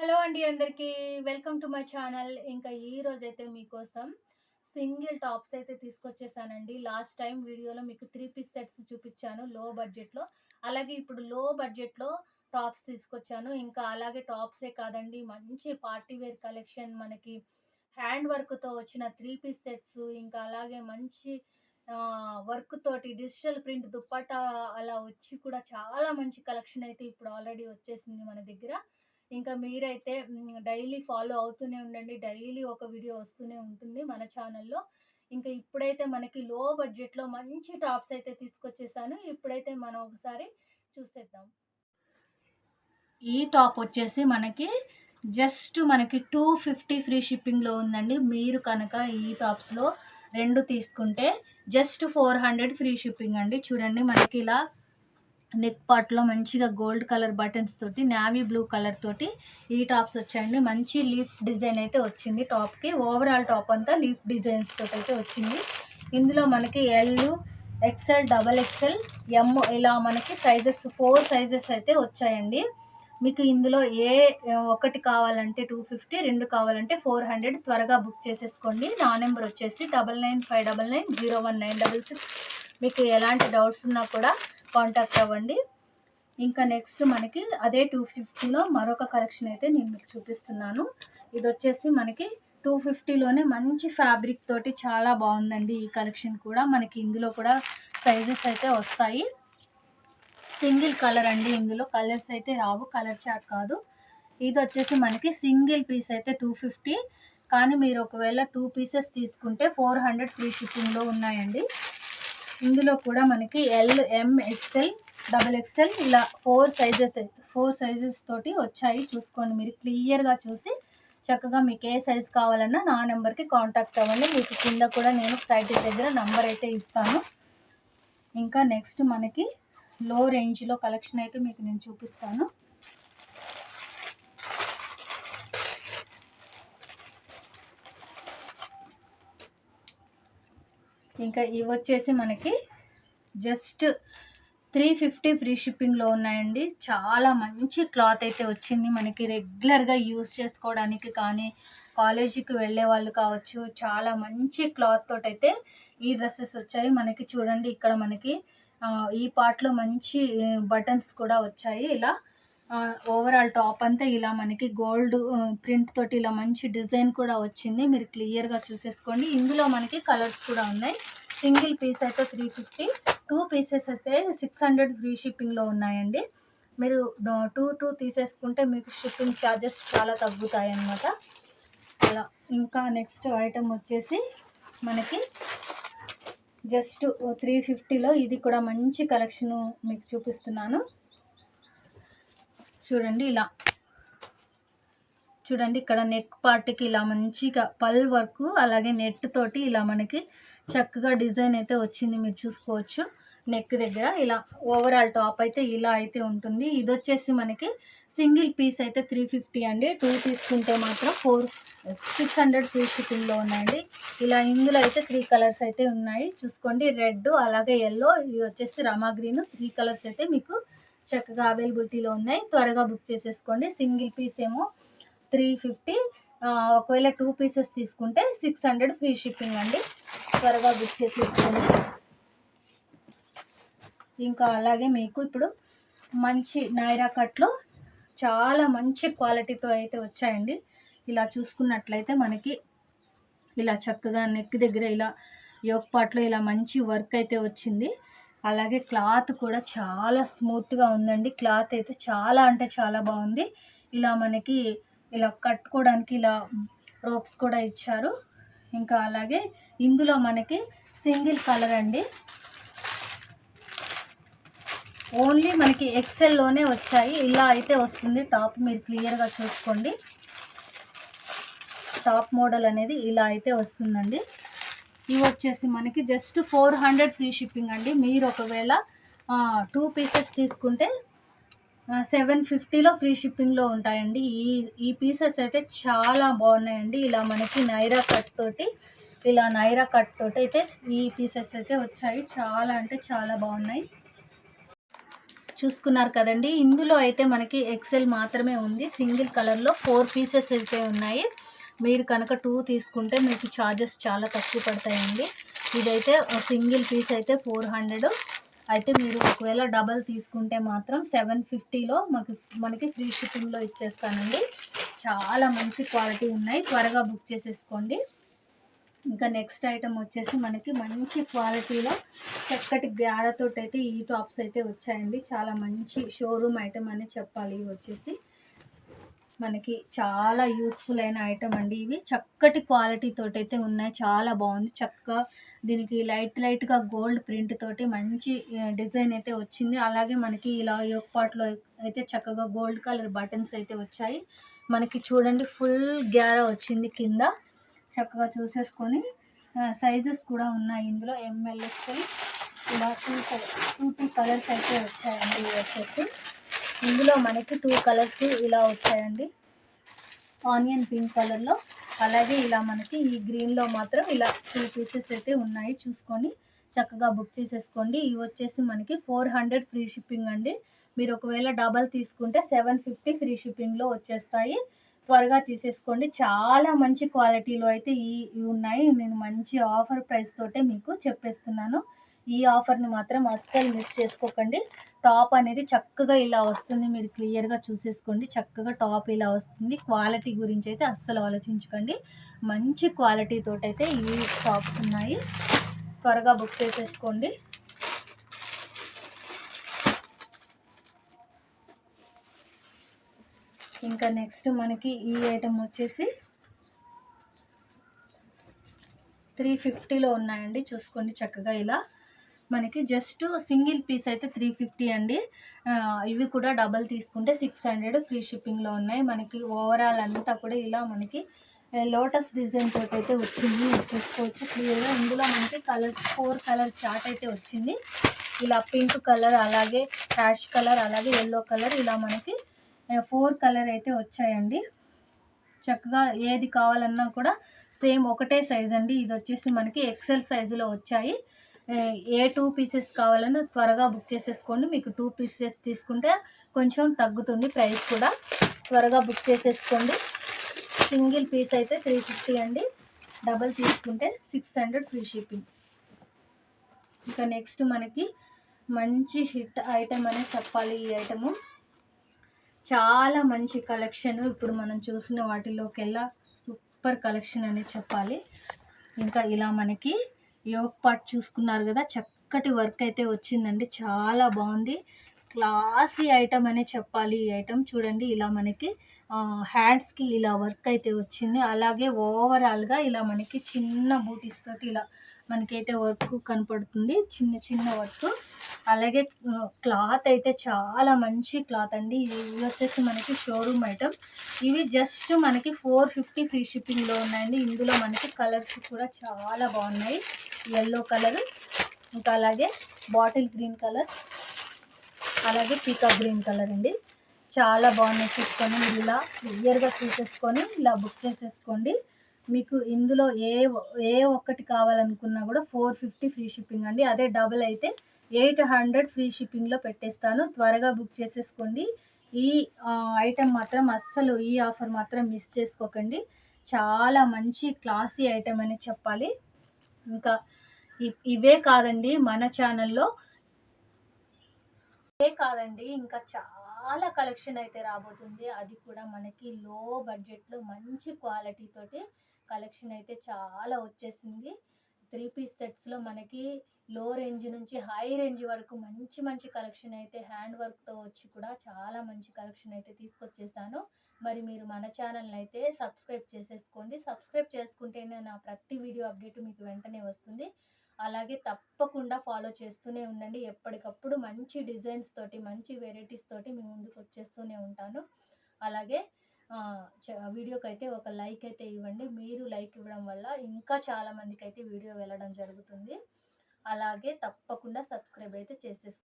Hello అండి అందరికీ. Welcome to my channel. ఇంకా ఈ రోజైతే మీకోసం సింగిల్ టాప్స్ అయితే తీసుకొచ్చేసానండి. లాస్ట్ టైం వీడియోలో మీకు 3 పీస్ సెట్స్ చూపించాను లో బడ్జెట్‌లో. అలాగే ఇప్పుడు లో బడ్జెట్‌లో టాప్స్ తీసుకొచ్చాను. ఇంకా అలాగే టాప్సే కాదండి, మంచి పార్టీ వేర్ కలెక్షన్ మనకి హ్యాండ్ వర్క్‌తో వచ్చిన 3 పీస్ సెట్స్, ఇంకా అలాగే మంచి వర్క్ తోటి డిజిటల్ ప్రింట్ దుప్పట్టా అలా వచ్చి కూడా చాలా మంచి కలెక్షన్ అయితే ఇప్పుడు ఆల్రెడీ వచ్చేసింది మన దగ్గర. ఇంకా మీరైతే డైలీ ఫాలో అవుతూనే ఉండండి. డైలీ ఒక వీడియో వస్తూనే ఉంటుంది మన ఛానల్‌లో. ఇంకా ఇప్పుడైతే మనకి లో బడ్జెట్‌లో మంచి టాప్స్ అయితే తీసుకొచ్చేసాను. ఇప్పుడైతే మనం ఒకసారి చూసేద్దాం. ఈ టాప్ వచ్చేసి మనకి 250 ఫ్రీ షిప్పింగ్‌లో ఉందండి. మీరు కనుక ఈ టాప్స్‌లో 2 తీసుకుంటే జస్ట్ 400 ఫ్రీ షిప్పింగ్ అండి. చూడండి, మనకి ఇలా నెక్ పార్ట్‌లో మంచిగా గోల్డ్ కలర్ బటన్స్ తోటి నేవీ బ్లూ కలర్ తోటి ఈ టాప్స్ వచ్చాయండి. మంచి లీఫ్ డిజైన్ అయితే వచ్చింది టాప్‌కి. ఓవరాల్ టాప్ అంతా లీఫ్ డిజైన్స్ తోటైతే వచ్చింది. ఇందులో మనకి ఎల్, ఎక్స్ఎల్, డబల్ ఎక్స్ఎల్, ఎమ్ ఇలా మనకి సైజెస్ 4 సైజెస్ అయితే వచ్చాయండి. మీకు ఇందులో ఒకటి కావాలంటే 250, 2 కావాలంటే 400. త్వరగా బుక్ చేసేసుకోండి. నా నెంబర్ వచ్చేసి 9959901966. మీకు ఎలాంటి డౌట్స్ ఉన్నా కూడా కాంటాక్ట్ అవ్వండి. ఇంకా నెక్స్ట్ మనకి అదే 250లో మరొక కలెక్షన్ అయితే నేను మీకు చూపిస్తున్నాను. ఇది వచ్చేసి మనకి 250లోనే మంచి ఫ్యాబ్రిక్ తోటి చాలా బాగుందండి. ఈ కలెక్షన్ కూడా మనకి ఇందులో కూడా సైజెస్ అయితే వస్తాయి. సింగిల్ కలర్ అండి, ఇందులో కలర్స్ అయితే రావు, కలర్ చార్ట్ కాదు. ఇది వచ్చేసి మనకి సింగిల్ పీస్ అయితే 250, కానీ మీరు ఒకవేళ 2 పీసెస్ తీసుకుంటే 400 ఫ్రీ షిప్పింగ్లో ఉన్నాయండి. ఇందులో కూడా మనకి ఎల్, ఎం, ఎక్స్ఎల్, డబల్ ఎక్స్ఎల్ ఇలా 4 సైజెస్ తోటి వచ్చాయి. చూసుకోండి, మీరు క్లియర్గా చూసి చక్కగా మీకు ఏ సైజ్ కావాలన్నా నా నెంబర్కి కాంటాక్ట్ అవ్వండి. మీకు కింద కూడా నేను టైటిల్ దగ్గర నంబర్ అయితే ఇస్తాను. ఇంకా నెక్స్ట్ మనకి లో రేంజ్లో కలెక్షన్ అయితే మీకు నేను చూపిస్తాను. ఇంకా ఇవి వచ్చేసి మనకి జస్ట్ 350 ఫ్రీ షిప్పింగ్లో ఉన్నాయండి. చాలా మంచి క్లాత్ అయితే వచ్చింది. మనకి రెగ్యులర్గా యూస్ చేసుకోవడానికి కానీ, కాలేజీకి వెళ్ళే వాళ్ళు కావచ్చు, చాలా మంచి క్లాత్ తోటి అయితే ఈ డ్రెస్సెస్ వచ్చాయి. మనకి చూడండి, ఇక్కడ మనకి ఈ పార్ట్లో మంచి బటన్స్ కూడా వచ్చాయి. ఇలా ఓవరాల్ టాప్ అంతా ఇలా మనకి గోల్డ్ ప్రింట్ తోటి ఇలా మంచి డిజైన్ కూడా వచ్చింది. మీరు క్లియర్గా చూసేసుకోండి. ఇందులో మనకి కలర్స్ కూడా ఉన్నాయి. సింగిల్ పీస్ అయితే 350, 2 పీసెస్ అయితే 600 ఫ్రీ షిప్పింగ్లో ఉన్నాయండి. మీరు 2 తీసేసుకుంటే మీకు షిప్పింగ్ ఛార్జెస్ చాలా తగ్గుతాయి అన్నమాట. అలా ఇంకా నెక్స్ట్ ఐటమ్ వచ్చేసి మనకి జస్ట్ 350లో ఇది కూడా మంచి కలెక్షను మీకు చూపిస్తున్నాను. చూడండి, ఇలా చూడండి, ఇక్కడ నెక్ పార్ట్కి ఇలా మంచిగా పల్ వర్క్, అలాగే నెట్ తోటి ఇలా మనకి చక్కగా డిజైన్ అయితే వచ్చింది. మీరు చూసుకోవచ్చు నెక్ దగ్గర. ఇలా ఓవరాల్ టాప్ అయితే ఇలా అయితే ఉంటుంది. ఇది వచ్చేసి మనకి సింగిల్ పీస్ అయితే 350 అండి. 2 తీసుకుంటే మాత్రం 600 ఫ్రీ షిప్పింగ్లో ఉన్నాయండి. ఇలా ఇందులో అయితే 3 కలర్స్ అయితే ఉన్నాయి. చూసుకోండి, రెడ్, అలాగే ఎల్లో, ఇది వచ్చేసి రమా గ్రీన్. 3 కలర్స్ అయితే మీకు చక్కగా అవైలబిలిటీలో ఉన్నాయి. త్వరగా బుక్ చేసేసుకోండి. సింగిల్ పీస్ ఏమో 350, ఒకవేళ 2 పీసెస్ తీసుకుంటే 600 ఫ్రీ షిప్పింగ్ అండి. త్వరగా బుక్ చేసేసుకోండి. ఇంకా అలాగే మీకు ఇప్పుడు మంచి నైరా కట్లో చాలా మంచి క్వాలిటీతో అయితే వచ్చాయండి. ఇలా చూసుకున్నట్లయితే మనకి ఇలా చక్కగా నెక్ దగ్గర ఇలా యోక్ పార్ట్లో ఇలా మంచి వర్క్ అయితే వచ్చింది. అలాగే క్లాత్ కూడా చాలా స్మూత్గా ఉందండి. క్లాత్ అయితే చాలా అంటే చాలా బాగుంది. ఇలా మనకి ఇలా కట్టుకోవడానికి ఇలా రోప్స్ కూడా ఇచ్చారు. ఇంకా అలాగే ఇందులో మనకి సింగిల్ కలర్ అండి. ఓన్లీ మనకి ఎక్సెల్లోనే వచ్చాయి. ఇలా అయితే వస్తుంది టాప్, మీరు క్లియర్గా చూసుకోండి. టాప్ మోడల్ అనేది ఇలా అయితే వస్తుందండి. ఇవి వచ్చేసి మనకి జస్ట్ 400 ఫ్రీ షిప్పింగ్ అండి. మీరు ఒకవేళ 2 పీసెస్ తీసుకుంటే 750లో ఫ్రీ షిప్పింగ్లో ఉంటాయండి. ఈ పీసెస్ అయితే చాలా బాగున్నాయండి. ఇలా మనకి నైరా కట్ తోటి అయితే ఈ పీసెస్ అయితే వచ్చాయి. చాలా అంటే చాలా బాగున్నాయి. చూసుకున్నారు కదండి. ఇందులో అయితే మనకి ఎక్సెల్ మాత్రమే ఉంది. సింగిల్ కలర్‌లో 4 పీసెస్ అయితే ఉన్నాయి. మీరు కనుక 2 తీసుకుంటే మీకు చార్జెస్ చాలా తక్కువ పడతాయండి. ఇదైతే సింగిల్ పీస్ అయితే 400. అయితే మీరు ఒకవేళ డబల్ తీసుకుంటే మాత్రం 750లో మనకి ఫ్రీ షిప్పింగ్‌లో ఇచ్చేస్తానండి. చాలా మంచి క్వాలిటీ ఉన్నాయి. త్వరగా బుక్ చేసేసుకోండి. ఇంకా నెక్స్ట్ ఐటమ్ వచ్చేసి మనకి మంచి క్వాలిటీలో చక్కటి అయితే ఈ టాప్స్ అయితే వచ్చాయండి. చాలా మంచి షోరూమ్ ఐటమ్ అని చెప్పాలి. ఇవి వచ్చేసి మనకి చాలా యూస్ఫుల్ అయిన ఐటమ్ అండి. ఇవి చక్కటి క్వాలిటీ తోటైతే ఉన్నాయి. చాలా బాగుంది. చక్కగా దీనికి లైట్గా గోల్డ్ ప్రింట్ తోటి మంచి డిజైన్ అయితే వచ్చింది. అలాగే మనకి ఇలా యోక్ పార్ట్లో అయితే చక్కగా గోల్డ్ కలర్ బటన్స్ అయితే వచ్చాయి. మనకి చూడండి ఫుల్ గ్యారా వచ్చింది కింద. చక్కగా చూసేసుకొని సైజెస్ కూడా ఉన్నాయి ఇందులో. ఎంఎల్ఎస్ఎల్ ఇలా టూ కలర్స్ అయితే వచ్చాయండి. ఇవి వచ్చేసి ఇందులో మనకి 2 కలర్స్ ఇలా వచ్చాయండి. ఆనియన్ పింక్ కలర్లో, అలాగే ఇలా మనకి ఈ గ్రీన్లో మాత్రం ఇలా 2 పీసెస్ అయితే ఉన్నాయి. చూసుకొని చక్కగా బుక్ చేసేసుకోండి. ఇవి వచ్చేసి మనకి 400 ఫ్రీ షిప్పింగ్ అండి. మీరు ఒకవేళ డబల్ తీసుకుంటే 750 ఫ్రీ షిప్పింగ్లో వచ్చేస్తాయి. త్వరగా తీసేసుకోండి. చాలా మంచి క్వాలిటీలో అయితే ఇవి ఉన్నాయి. నేను మంచి ఆఫర్ ప్రైస్ తోటే మీకు చెప్పేస్తున్నాను. ఈ ఆఫర్ని మాత్రం అస్సలు మిస్ చేసుకోకండి. టాప్ అనేది చక్కగా ఇలా వస్తుంది. మీరు క్లియర్గా చూసేసుకోండి. చక్కగా టాప్ ఇలా వస్తుంది. క్వాలిటీ గురించి అయితే అస్సలు ఆలోచించకండి. మంచి క్వాలిటీ తోటైతే ఈ టాప్స్ ఉన్నాయి. త్వరగా బుక్ చేసేసుకోండి. ఇంకా నెక్స్ట్ మనకి ఈ ఐటమ్ వచ్చేసి 350లో ఉన్నాయండి. చూసుకోండి చక్కగా ఇలా మనకి జస్ట్ సింగిల్ పీస్ అయితే 350 అండి. ఇవి కూడా డబల్ తీసుకుంటే 600 ఫ్రీ షిప్పింగ్లో ఉన్నాయి. మనకి ఓవరాల్ అంతా కూడా ఇలా మనకి లోటస్ డిజైన్ తోటి అయితే వచ్చింది. చూసుకోవచ్చు క్లియర్గా. ఇందులో మనకి 4 కలర్ చార్ట్ అయితే వచ్చింది. ఇలా పింక్ కలర్, అలాగే యాష్ కలర్, అలాగే ఎల్లో కలర్, ఇలా మనకి 4 కలర్ అయితే వచ్చాయండి. చక్కగా ఏది కావాలన్నా కూడా సేమ్ ఒకటే సైజ్ అండి. ఇది వచ్చేసి మనకి ఎక్సెల్ సైజులో వచ్చాయి. ఏ 2 పీసెస్ కావాలన్నా త్వరగా బుక్ చేసేసుకోండి. మీకు 2 పీసెస్ తీసుకుంటే కొంచెం తగ్గుతుంది ప్రైస్ కూడా. త్వరగా బుక్ చేసేసుకోండి. సింగిల్ పీస్ అయితే 350 అండి. డబల్ తీసుకుంటే 600 ఫ్రీ షిప్పింగ్. ఇంకా నెక్స్ట్ మనకి మంచి హిట్ ఐటమ్ అనే చెప్పాలి. ఈ ఐటము చాలా మంచి కలెక్షన్. ఇప్పుడు మనం చూసిన వాటిలోకెల్లా సూపర్ కలెక్షన్ అనే చెప్పాలి. ఇంకా ఇలా మనకి యోక్ పార్ట్ చూసుకున్నారు కదా, చక్కటి వర్క్ అయితే వచ్చిందండి. చాలా బాగుంది. క్లాసీ ఐటమ్ అనే చెప్పాలి. ఈ ఐటమ్ చూడండి ఇలా మనకి హ్యాండ్స్కి ఇలా వర్క్ అయితే వచ్చింది. అలాగే ఓవరాల్గా ఇలా మనకి చిన్న బూటీస్ తోటి ఇలా మనకైతే వర్క్ కనపడుతుంది. చిన్న వర్క్. అలాగే క్లాత్ అయితే చాలా మంచి క్లాత్ అండి. ఇవి వచ్చేసి మనకి షోరూమ్ ఐటమ్. ఇవి జస్ట్ మనకి 450 ఫ్రీ షిప్పింగ్లో ఉన్నాయండి. ఇందులో మనకి కలర్స్ కూడా చాలా బాగున్నాయి. ఎల్లో కలర్, ఇంకా అలాగే బాటిల్ గ్రీన్ కలర్, అలాగే పీకా గ్రీన్ కలర్ అండి. చాలా బాగున్నాయి. చూసుకొని మీరు ఇలా క్లియర్గా చూసేసుకొని ఇలా బుక్ చేసేసుకోండి. మీకు ఇందులో ఏ ఒక్కటి కావాలనుకున్నా కూడా 450 ఫ్రీ షిప్పింగ్ అండి. అదే డబుల్ అయితే 800 ఫ్రీ షిప్పింగ్లో పెట్టేస్తాను. త్వరగా బుక్ చేసేసుకోండి. ఈ ఐటెం మాత్రం అస్సలు, ఈ ఆఫర్ మాత్రం మిస్ చేసుకోకండి. చాలా మంచి క్లాసీ ఐటెం అని చెప్పాలి. ఇంకా ఇవే కాదండి, మన ఛానల్లో ఇంకా చాలా కలెక్షన్ అయితే రాబోతుంది. అది కూడా మనకి లో బడ్జెట్లో మంచి క్వాలిటీ తోటి కలెక్షన్ అయితే చాలా వచ్చేసింది. 3 పీస్ సెట్స్లో మనకి లో రేంజ్ నుంచి హై రేంజ్ వరకు మంచి కలెక్షన్ అయితే హ్యాండ్ వర్క్తో వచ్చి కూడా చాలా మంచి కలెక్షన్ అయితే తీసుకొచ్చేసాను. మరి మీరు మన ఛానల్ని అయితే సబ్స్క్రైబ్ చేసేసుకోండి. సబ్స్క్రైబ్ చేసుకుంటేనే నా ప్రతి వీడియో అప్డేట్ మీకు వెంటనే వస్తుంది. అలాగే తప్పకుండా ఫాలో చేస్తూనే ఉండండి. ఎప్పటికప్పుడు మంచి డిజైన్స్ తోటి, మంచి వెరైటీస్ తోటి మీ ముందుకు వచ్చేస్తూనే ఉంటాను. అలాగే వీడియోకి అయితే ఒక లైక్ అయితే ఇవ్వండి. మీరు లైక్ ఇవ్వడం వల్ల ఇంకా చాలా మందికి అయితే వీడియో వెళ్ళడం జరుగుతుంది. అలాగే తప్పకుండా సబ్స్క్రైబ్ అయితే చేసేసుకోండి.